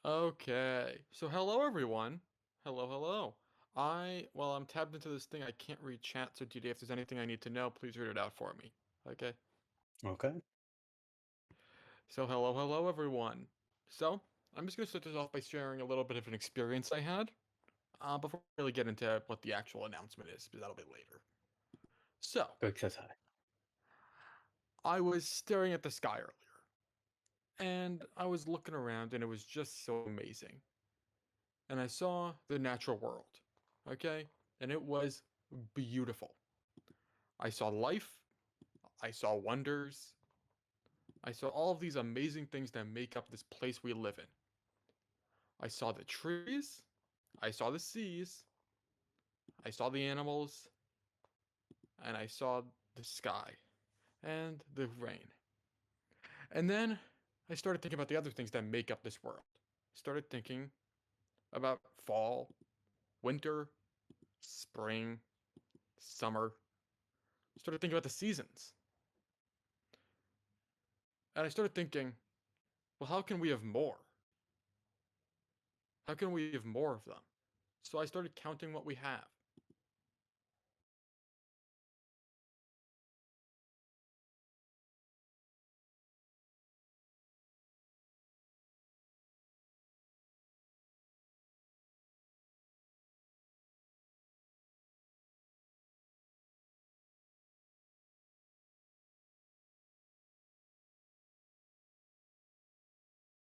Okay. So hello everyone. Hello, hello. I'm tabbed into this thing. I can't read chat, so DD, if there's anything I need to know, please read it out for me. Okay. Okay. So hello everyone. So I'm just gonna start this off by sharing a little bit of an experience I had. Before we really get into what the actual announcement is, because that'll be later. So Quick says hi. I was staring at the sky earlier, and I was looking around, and it was just so amazing. And I saw the natural world. Okay, and it was beautiful. I saw life, I saw wonders, I saw all of these amazing things that make up this place we live in. I saw the trees, I saw the seas, I saw the animals, and I saw the sky and the rain. And then I started thinking about the other things that make up this world. I started thinking about fall, winter, spring, summer. I started thinking about the seasons. And I started thinking, well, how can we have more? How can we have more of them? So I started counting what we have.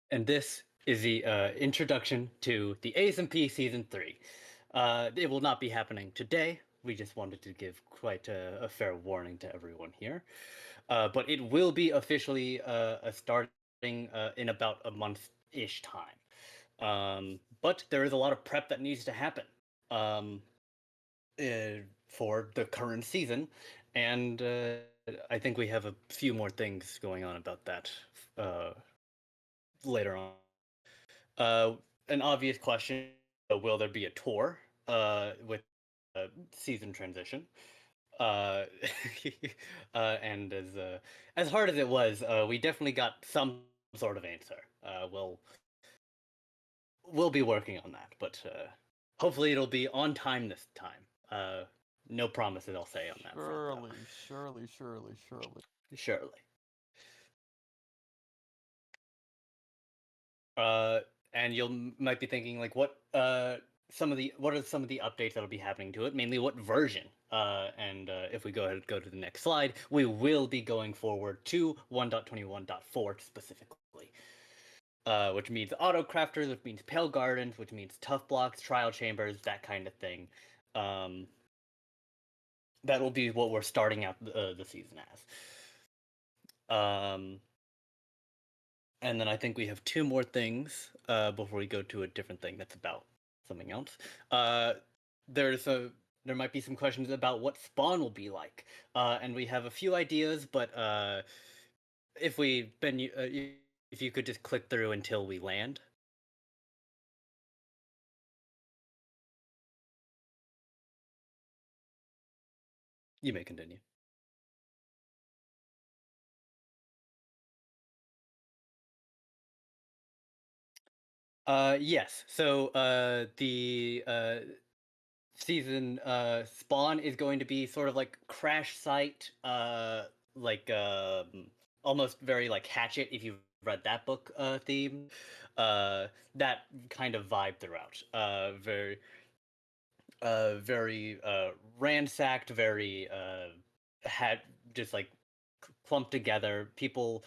And this is the introduction to the ASMP Season 3. It will not be happening today. We just wanted to give quite a fair warning to everyone here. But it will be officially starting in about a month-ish time. But there is a lot of prep that needs to happen um, for the current season. And I think we have a few more things going on about that uh, later on. Uh, an obvious question: will there be a tour with season transition? Uh, and as hard as it was, we definitely got some sort of answer. We'll be working on that, but hopefully it'll be on time this time. No promises I'll say on that front, though. Surely. Surely. Uh, and might be thinking like, what are some of the updates that'll be happening to it? Mainly, what version? And if we go ahead and go to the next slide, we will be going forward to 1.21.4 specifically, which means auto crafters, which means pale gardens, which means tough blocks, trial chambers, that kind of thing. Um, that will be what we're starting out the season as. And then I think we have two more things before we go to a different thing that's about something else. Uh, there's a there might be some questions about what spawn will be like, and we have a few ideas. But if we been if you could just click through until we land. You may continue. Yes. So the season spawn is going to be sort of like crash site, like almost very like Hatchet if you've read that book theme. That kind of vibe throughout. Very ransacked, very had just like clumped together. People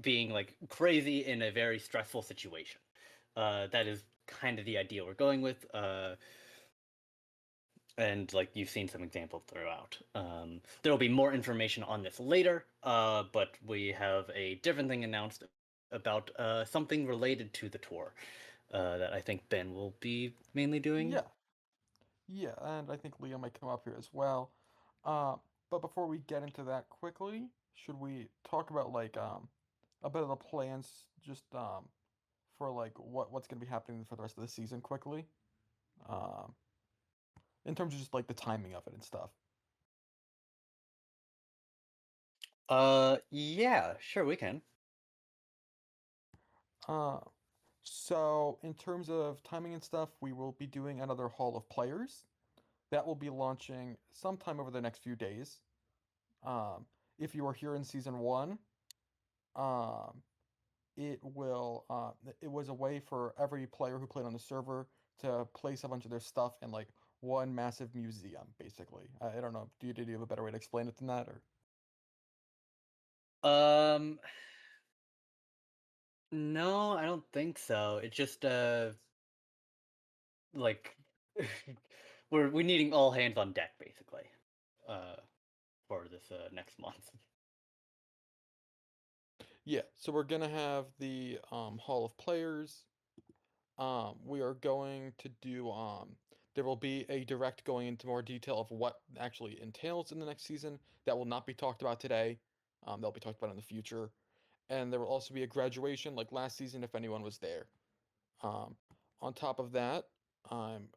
being like crazy in a very stressful situation. That is kind of the idea we're going with. And like you've seen some examples throughout. There will be more information on this later, but we have a different thing announced about something related to the tour that I think Ben will be mainly doing. Yeah, yeah, and I think Leah might come up here as well. Uh, but before we get into that quickly, should we talk about a bit of the plans just for like what's gonna be happening for the rest of the season quickly? Um, in terms of just like the timing of it and stuff. Yeah, sure we can. Uh, So in terms of timing and stuff, we will be doing another Hall of Players. That will be launching sometime over the next few days. Um, if you are here in season one, um, it was a way for every player who played on the server to place a bunch of their stuff in like one massive museum, basically. I don't know. Do you have a better way to explain it than that, or? Um, no, I don't think so. It's just like we're needing all hands on deck basically. Uh, for this next month. Yeah, so we're gonna have the Hall of Players. We are going to do there will be a direct going into more detail of what actually entails in the next season that will not be talked about today. That'll be talked about in the future. And there will also be a graduation like last season if anyone was there. Um, on top of that, um,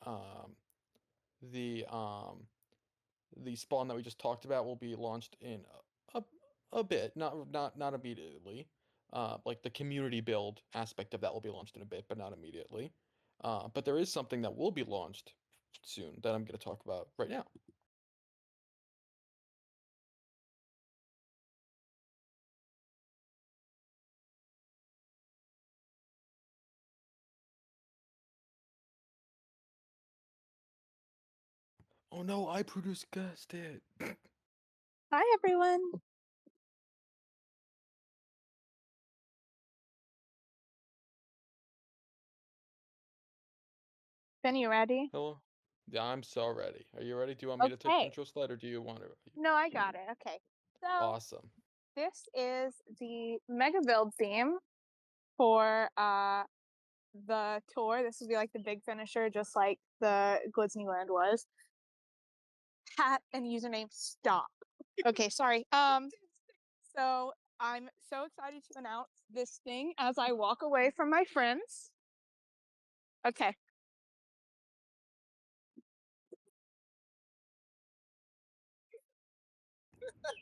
um, the um, the spawn that we just talked about will be launched in a, a bit, not immediately. Like the community build aspect of that will be launched in a bit, but not immediately. But there is something that will be launched soon that I'm going to talk about right now. Oh no, I produced guessed it. Hi, everyone. Ben, you ready? Hello. Yeah, I'm so ready. Are you ready? Do you want me to take the Okay. intro slide or do you want to? No, I got it. Okay. So Awesome. this is the Mega Build theme for the tour. This will be like the big finisher, just like the Disneyland was. Hat and username stop. Okay, sorry. So I'm so excited to announce this thing as I walk away from my friends. Okay.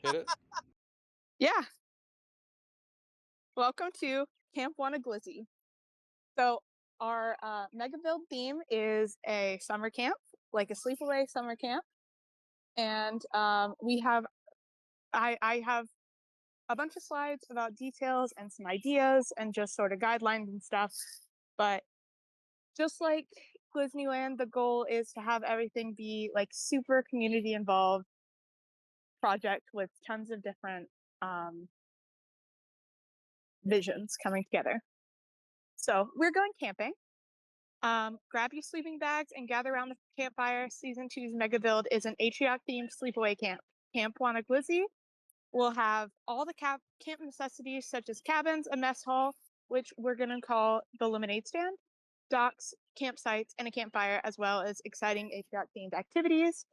Hit it. Yeah. Welcome to Camp Wanna Glizzy. So our Mega Build theme is a summer camp, like a sleepaway summer camp. And I have a bunch of slides about details and some ideas and just sort of guidelines and stuff. But just like Disneyland, the goal is to have everything be like super community involved project with tons of different visions coming together. So we're going camping. Grab your sleeping bags and gather around the campfire. Season 2's Mega Build is an Atrioc themed sleepaway camp. Camp Wanna Glizzy will have all the camp necessities such as cabins, a mess hall, which we're going to call the lemonade stand, docks, campsites, and a campfire, as well as exciting Atrioc themed activities.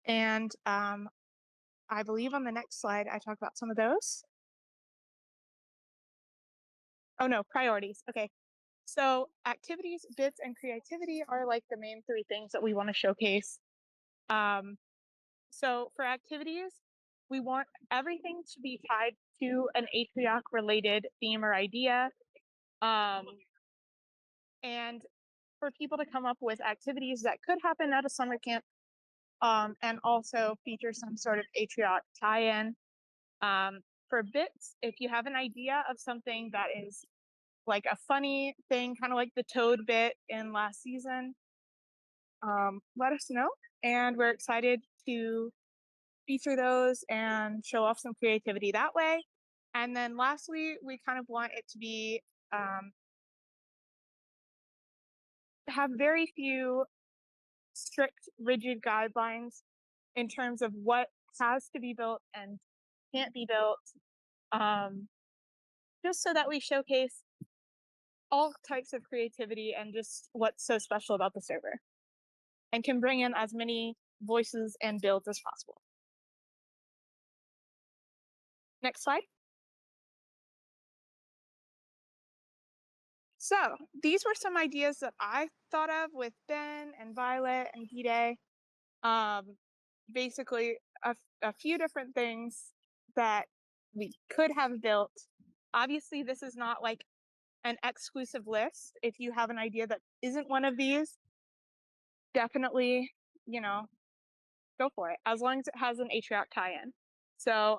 And I believe on the next slide, I talk about some of those. Oh no, priorities. Okay. So activities, bits, and creativity are like the main three things that we want to showcase. So for activities, we want everything to be tied to an Atrioc related theme or idea. And for people to come up with activities that could happen at a summer camp, and also feature some sort of Atrioc tie-in. For bits, if you have an idea of something that is like a funny thing, kind of like the Toad bit in last season, let us know. And we're excited to feature those and show off some creativity that way. And then lastly, we kind of want it to be have very few strict, rigid guidelines in terms of what has to be built and can't be built. Just so that we showcase all types of creativity and just what's so special about the server and can bring in as many voices and builds as possible. Next slide. So these were some ideas that I thought of with Ben and Violet and D-Day. Basically a few different things that we could have built. Obviously, this is not like an exclusive list. If you have an idea that isn't one of these, definitely, go for it, as long as it has an Atrioc tie-in. So,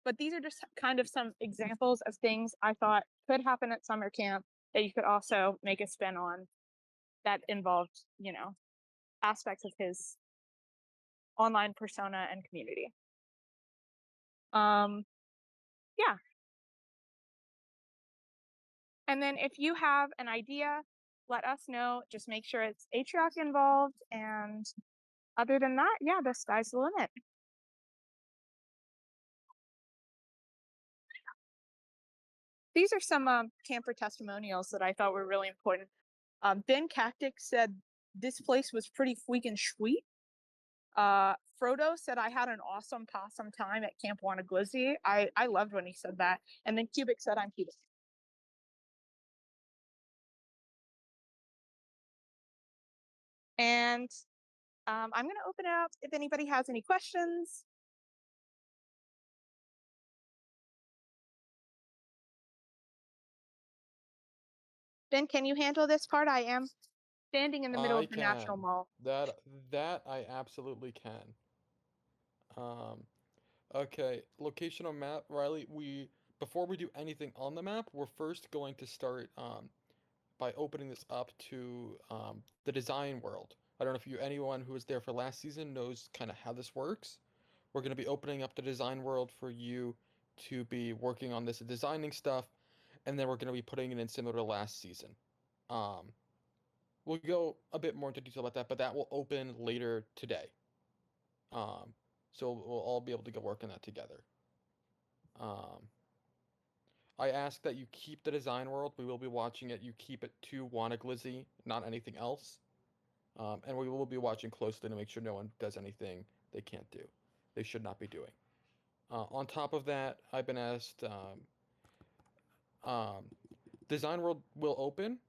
but these are just kind of some examples of things I thought could happen at summer camp that you could also make a spin on that involved, aspects of his online persona and community. Yeah. And then if you have an idea, let us know. Just make sure it's Atrioc involved. And other than that, yeah, the sky's the limit. These are some camper testimonials that I thought were really important. Ben Cactic said this place was pretty freaking sweet. Frodo said I had an awesome possum time at Camp Wanaglizzy. I loved when he said that. And then Cubic said I'm Cubic. And I'm going to open it up if anybody has any questions. Ben, can you handle this part? I am standing in the middle I of the National can. Mall. That I absolutely can. Okay, location on map, Riley. Before we do anything on the map, we're first going to start by opening this up to the design world. I don't know if anyone who was there for last season knows kind of how this works. We're going to be opening up the design world for you to be working on this designing stuff, and then we're going to be putting it in similar to last season. We'll go a bit more into detail about that, but that will open later today. So we'll all be able to go work on that together. I ask that you keep the design world. We will be watching it. You keep it to Wanaglizzy, not anything else. And we will be watching closely to make sure no one does anything they can't do. They should not be doing. On top of that, I've been asked. Design world will open.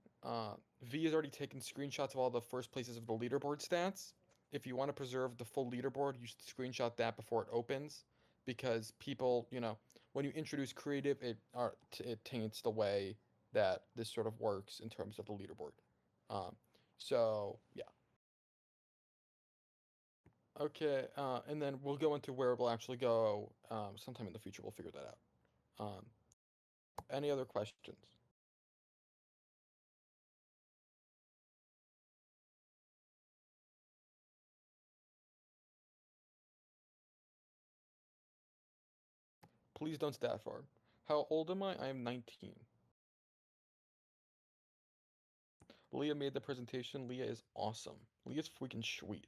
V has already taken screenshots of all the first places of the leaderboard stats. If you want to preserve the full leaderboard, you should screenshot that before it opens, because people, when you introduce creative, it taints the way that this sort of works in terms of the leaderboard. So yeah. Okay, and then we'll go into where we'll actually go sometime in the future. We'll figure that out. Any other questions? Please don't stat farm. How old am I? I am 19. Leah made the presentation. Leah is awesome. Leah's freaking sweet.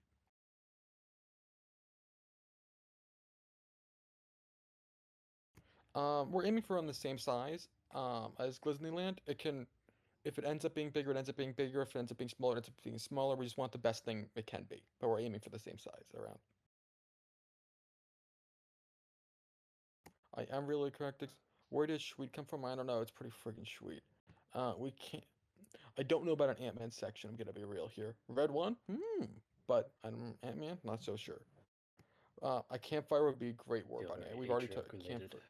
We're aiming for on the same size as Disneyland. If it ends up being bigger, it ends up being bigger. If it ends up being smaller, it ends up being smaller. We just want the best thing it can be, but we're aiming for the same size around. I am really correct. Where did Sweet come from? I don't know. It's pretty freaking sweet. We can't. I don't know about an Ant-Man section. I'm gonna be real here. Red one? But Ant-Man, not so sure. A campfire would be a great war bunny. We've already took campfire.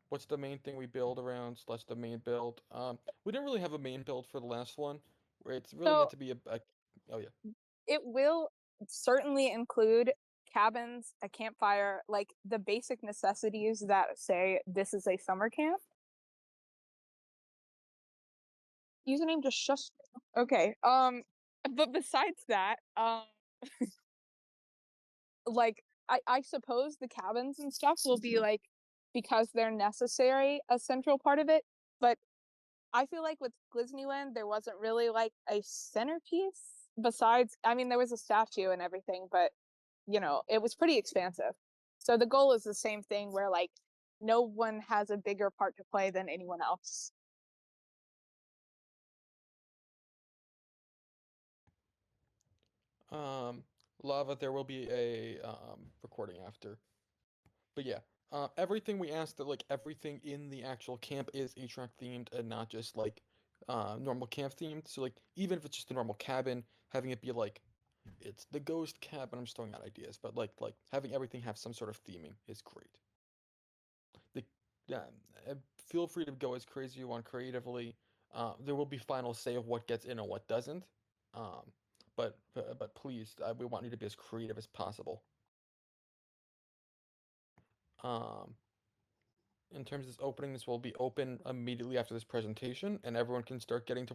What's the main thing we build around? Slash the main build. We didn't really have a main build for the last one. Where it's really meant to be a. Oh yeah. It will certainly include cabins, a campfire, like the basic necessities that say this is a summer camp. Username just shush. Okay. But besides that, like I suppose the cabins and stuff will be like, because they're necessary, a central part of it. But I feel like with Disneyland, there wasn't really like a centerpiece besides, I mean, there was a statue and everything, but it was pretty expansive. So the goal is the same thing, where like no one has a bigger part to play than anyone else. Lava, there will be a recording after. But yeah, everything we asked, that like everything in the actual camp is Atrioc themed and not just like normal camp themed. So like even if it's just a normal cabin, having it be like it's the ghost cabin. I'm just throwing out ideas, but like having everything have some sort of theming is great. The yeah, uh, feel free to go as crazy you want creatively. There will be final say of what gets in and what doesn't. Um, but please, we want you to be as creative as possible. Um, in terms of this opening, this will be open immediately after this presentation, and everyone can start getting to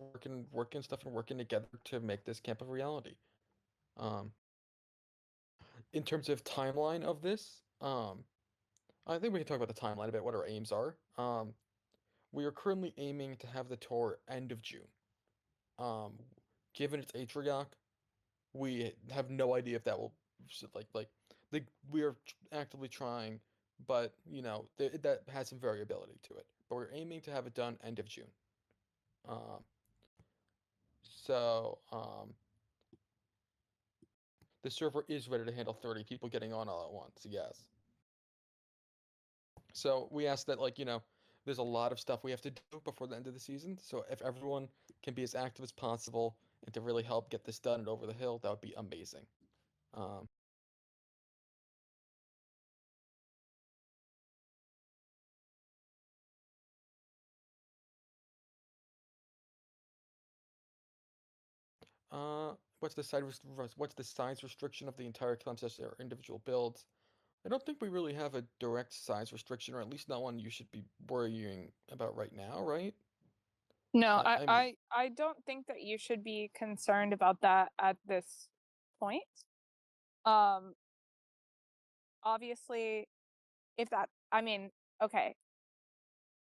work and stuff and working together to make this camp a reality. Um, in terms of timeline of this, I think we can talk about the timeline a bit, what our aims are. We are currently aiming to have the tour end of June. Um, Given it's Atrioc, we have no idea if that will like the we are actively trying, but that has some variability to it. But we're aiming to have it done end of June. Um, so the server is ready to handle 30 people getting on all at once. Yes. So we ask that there's a lot of stuff we have to do before the end of the season. So if everyone can be as active as possible and to really help get this done and over the hill, that would be amazing. Um, what's the what's the size restriction of the entire Clemson or individual builds? I don't think we really have a direct size restriction, or at least not one you should be worrying about right now, right? No, I mean, I don't think that you should be concerned about that at this point. Um, Obviously, if that, I mean, okay,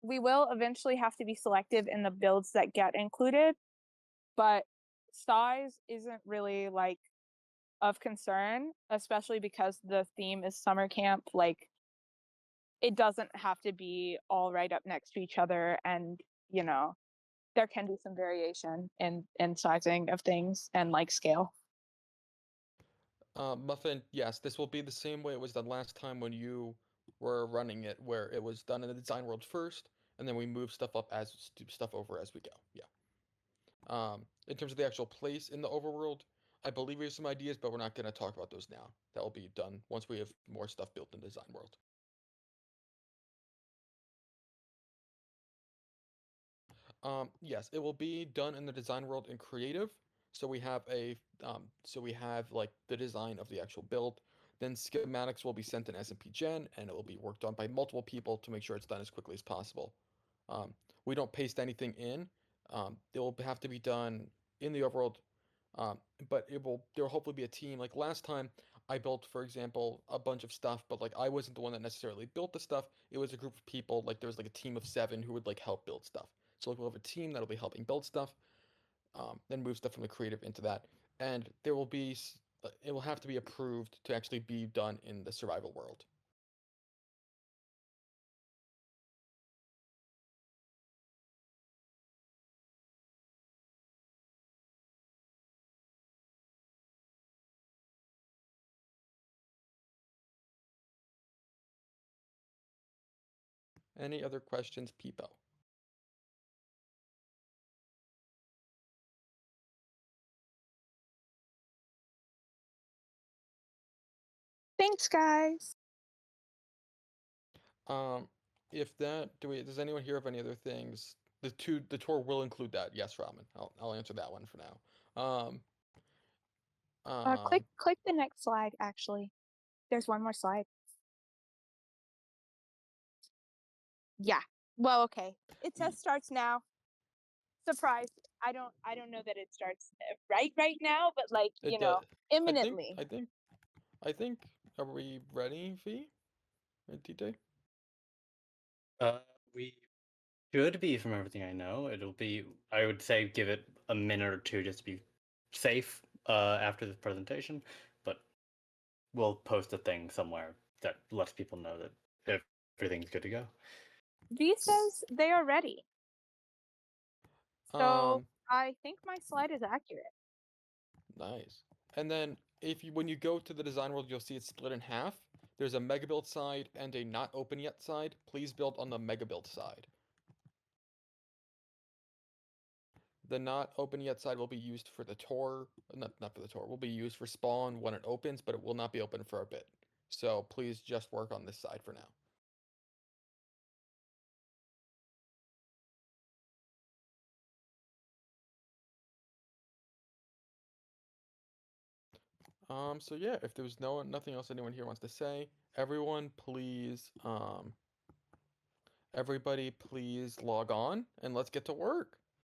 we will eventually have to be selective in the builds that get included, but size isn't really like of concern, especially because the theme is summer camp. Like, it doesn't have to be all right up next to each other, and you know, there can be some variation in sizing of things and like scale. Muffin, yes, this will be the same way it was done last time when you were running it, where it was done in the design world first, and then we move stuff up as stuff over as we go. Yeah. In terms of the actual place in the overworld, I believe we have some ideas, but we're not going to talk about those now. That will be done once we have more stuff built in design world. Yes, it will be done in the design world in creative. So we have like the design of the actual build. Then schematics will be sent in SMP Gen, and it will be worked on by multiple people to make sure it's done as quickly as possible. Um, we don't paste anything in. It will have to be done in the overworld, um, but there will hopefully be a team. Like last time, I built, for example, a bunch of stuff, but like I wasn't the one that necessarily built the stuff. It was a group of people. Like there was like a team of 7 who would like help build stuff. So like we'll have a team that'll be helping build stuff, then move stuff from the creative into that, and there will be it will have to be approved to actually be done in the survival world. Any other questions, Peepo? Thanks, guys. Um, if that does anyone hear of any other things? The tour will include that. Yes, Ramen. I'll answer that one for now. Click the next slide. Actually, there's one more slide. Yeah. Well, okay. It says starts now. Surprise. I don't know that it starts right now, but like, it does. I think. imminently. I think. I think. Are we ready, V? TJ? We should be, from everything I know. It'll be, I would say, give it a minute or two just to be safe after this presentation, but we'll post a thing somewhere that lets people know that everything's good to go. V says they are ready. So Um, I think my slide is accurate. Nice. And then when you go to the design world, you'll see it's split in half. There's a mega build side and a not open yet side. Please build on the mega build side. The not open yet side will be used for the tour, not for the tour, will be used for spawn when it opens, but it will not be open for a bit. So please just work on this side for now. So yeah, if there's nothing else anyone here wants to say, everyone please everybody please log on and let's get to work.